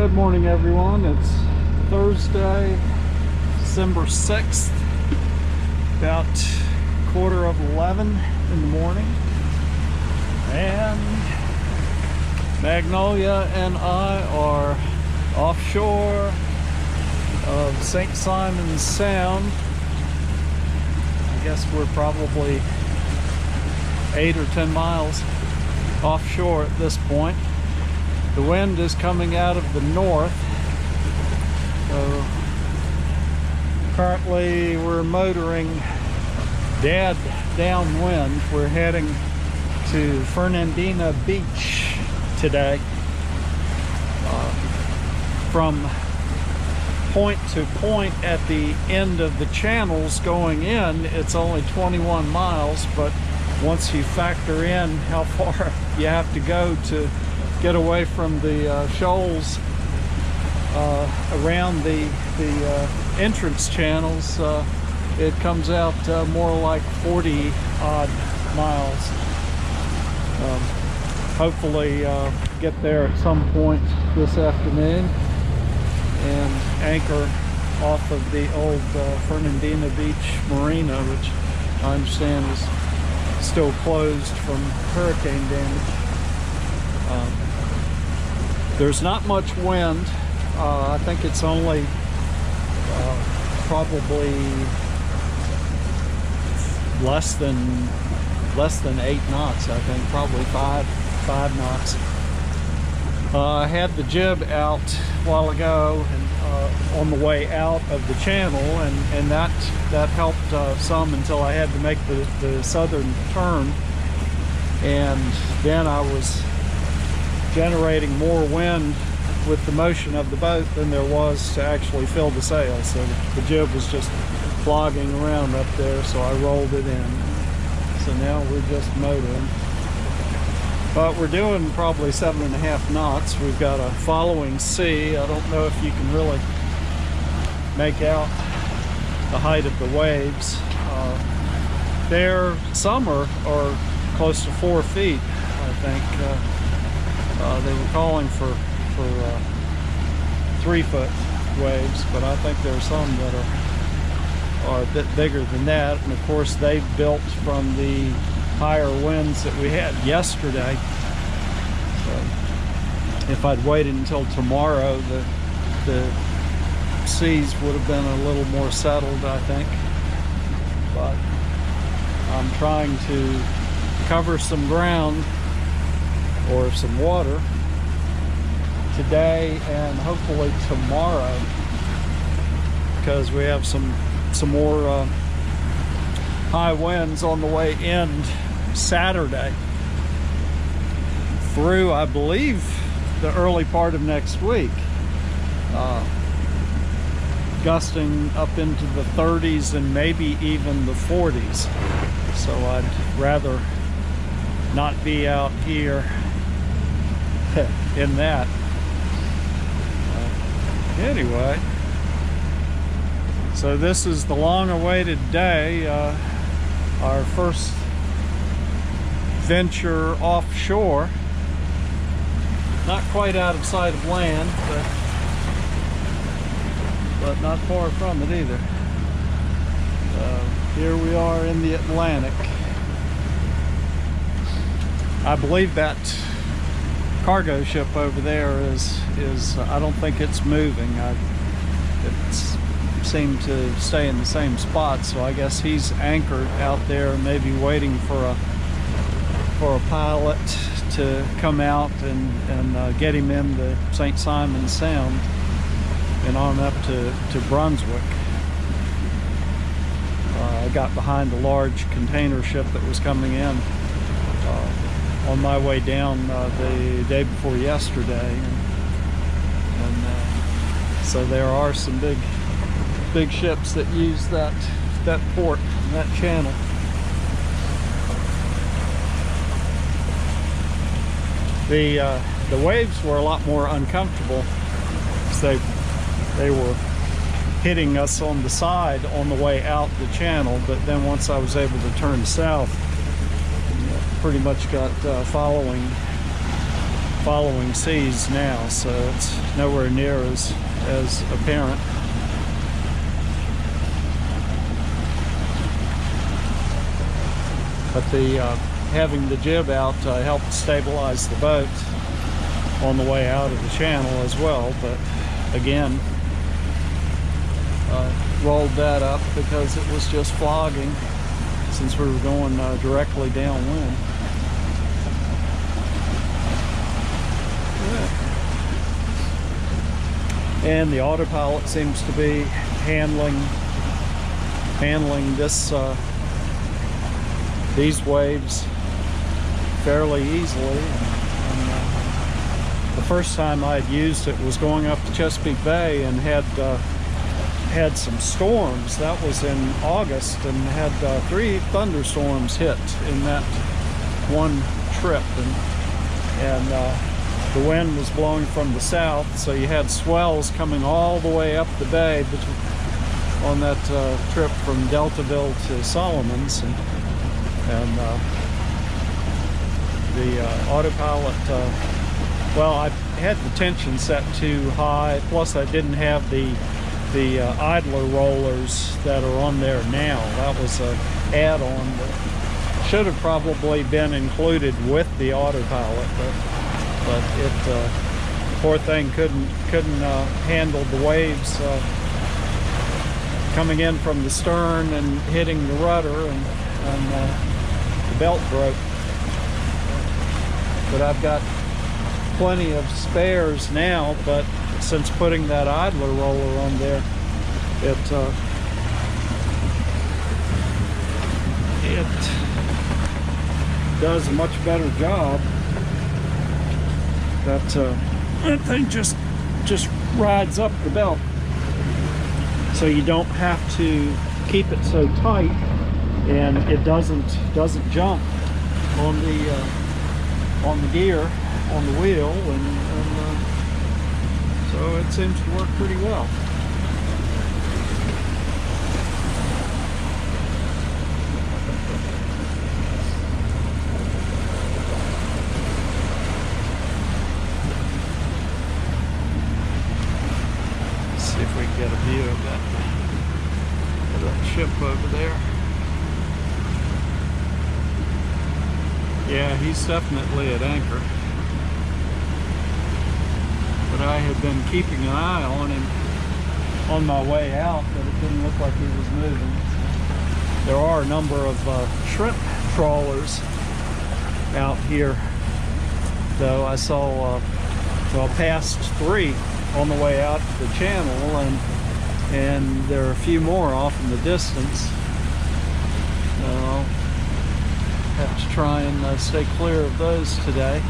Good morning, everyone. It's Thursday, December 6th, about 11:15 in the morning, and Magnolia and I are offshore of St. Simon's Sound. I guess we're probably 8 or 10 miles offshore at this point. The wind is coming out of the north. So currently we're motoring dead downwind. We're heading to Fernandina Beach today. From point to point at the end of the channels going in, it's only 21 miles, but once you factor in how far you have to go to get away from the shoals around the entrance channels, it comes out more like 40 odd miles. Hopefully get there at some point this afternoon and anchor off of the old Fernandina Beach Marina, which I understand is still closed from hurricane damage. There's not much wind. I think it's only probably less than 8 knots. I think probably five knots. I had the jib out a while ago and on the way out of the channel, and that helped some until I had to make the southern turn, and then I was generating more wind with the motion of the boat than there was to actually fill the sail. So the jib was just flogging around up there, so I rolled it in. So now we're just motoring. But we're doing probably 7.5 knots. We've got a following sea. I don't know if you can really make out the height of the waves. Some are close to 4 feet, I think. They were calling for 3-foot waves, but I think there are some that are a bit bigger than that. And of course, they've built from the higher winds that we had yesterday. So if I'd waited until tomorrow, the seas would have been a little more settled, I think. But I'm trying to cover some ground or some water today and hopefully tomorrow, because we have some more high winds on the way in Saturday through, I believe, the early part of next week, gusting up into the 30s and maybe even the 40s. So I'd rather not be out here in that. Anyway, so this is the long-awaited day, our first venture offshore. Not quite out of sight of land, but not far from it either. Here we are in the Atlantic. I believe that cargo ship over there is I don't think it's moving. It seemed to stay in the same spot, so I guess he's anchored out there, maybe waiting for a pilot to come out and get him in the St. Simon's Sound and on up to Brunswick. I got behind a large container ship that was coming in on my way down the day before yesterday, and so there are some big ships that use that port and that channel. The waves were a lot more uncomfortable because they were hitting us on the side on the way out the channel, but then once I was able to turn south, pretty much got following following seas now, so it's nowhere near as apparent. But the having the jib out helped stabilize the boat on the way out of the channel as well. But again, rolled that up because it was just flogging since we were going directly downwind. And the autopilot seems to be handling this these waves fairly easily. And the first time I had used it was going up to Chesapeake Bay and had some storms. That was in August, and had 3 thunderstorms hit in that one trip, and the wind was blowing from the south, so you had swells coming all the way up the bay on that trip from Deltaville to Solomons, and the autopilot, well, I had the tension set too high, plus I didn't have the idler rollers that are on there now. That was an add-on that should have probably been included with the autopilot, but it, poor thing, couldn't handle the waves coming in from the stern and hitting the rudder, and the belt broke. But I've got plenty of spares now, but since putting that idler roller on there, it does a much better job. That thing just rides up the belt, so you don't have to keep it so tight, and it doesn't jump on the gear on the wheel, and so it seems to work pretty well. See if we can get a view of that ship over there. Yeah, he's definitely at anchor. But I had been keeping an eye on him on my way out, but it didn't look like he was moving. There are a number of shrimp trawlers out here, though. I saw, so I passed 3 on the way out to the channel, and there are a few more off in the distance. I'll have to try and stay clear of those today.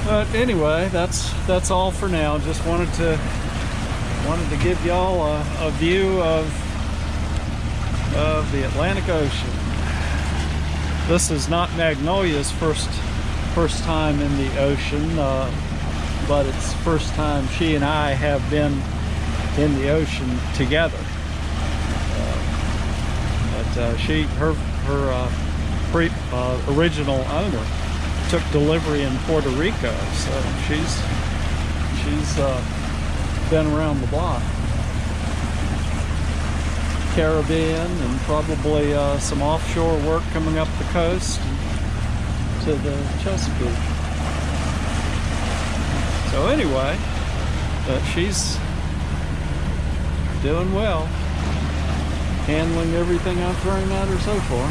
But anyway, that's all for now. Just wanted to give y'all a view of the Atlantic Ocean. This is not Magnolia's first time in the ocean, but it's the first time she and I have been in the ocean together. Her original owner took delivery in Puerto Rico, so she's been around the block. Caribbean, and probably some offshore work coming up the coast to the Chesapeake. So anyway, she's doing well, handling everything I've thrown at her so far.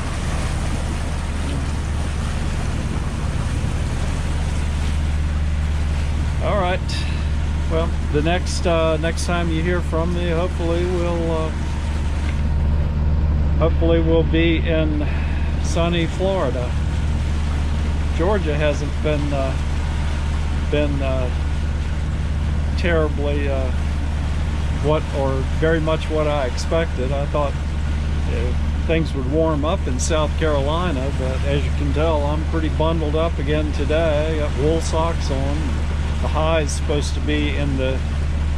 All right. Well, the next time you hear from me, hopefully we'll be in sunny Florida. Georgia hasn't been terribly very much what I expected. I thought things would warm up in South Carolina, but as you can tell, I'm pretty bundled up again today. Got wool socks on. The high is supposed to be in the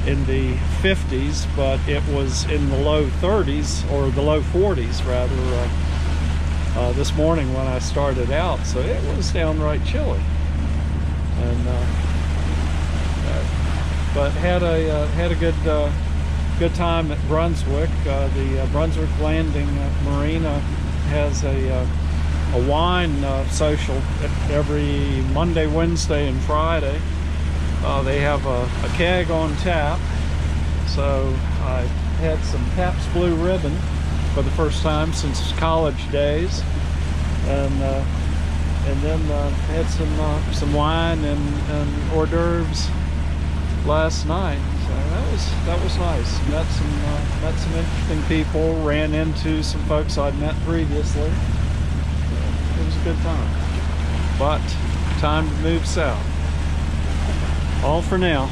in the 50s, but it was in the low 30s, or the low 40s rather, this morning when I started out. So it was downright chilly, and but had a good time at Brunswick. The Brunswick Landing Marina has a wine social every Monday, Wednesday, and Friday. They have a keg on tap, so I had some Pabst Blue Ribbon for the first time since college days, and then had some wine and hors d'oeuvres last night. So that was nice. Met some interesting people. Ran into some folks I'd met previously. It was a good time. But time to move south. All for now.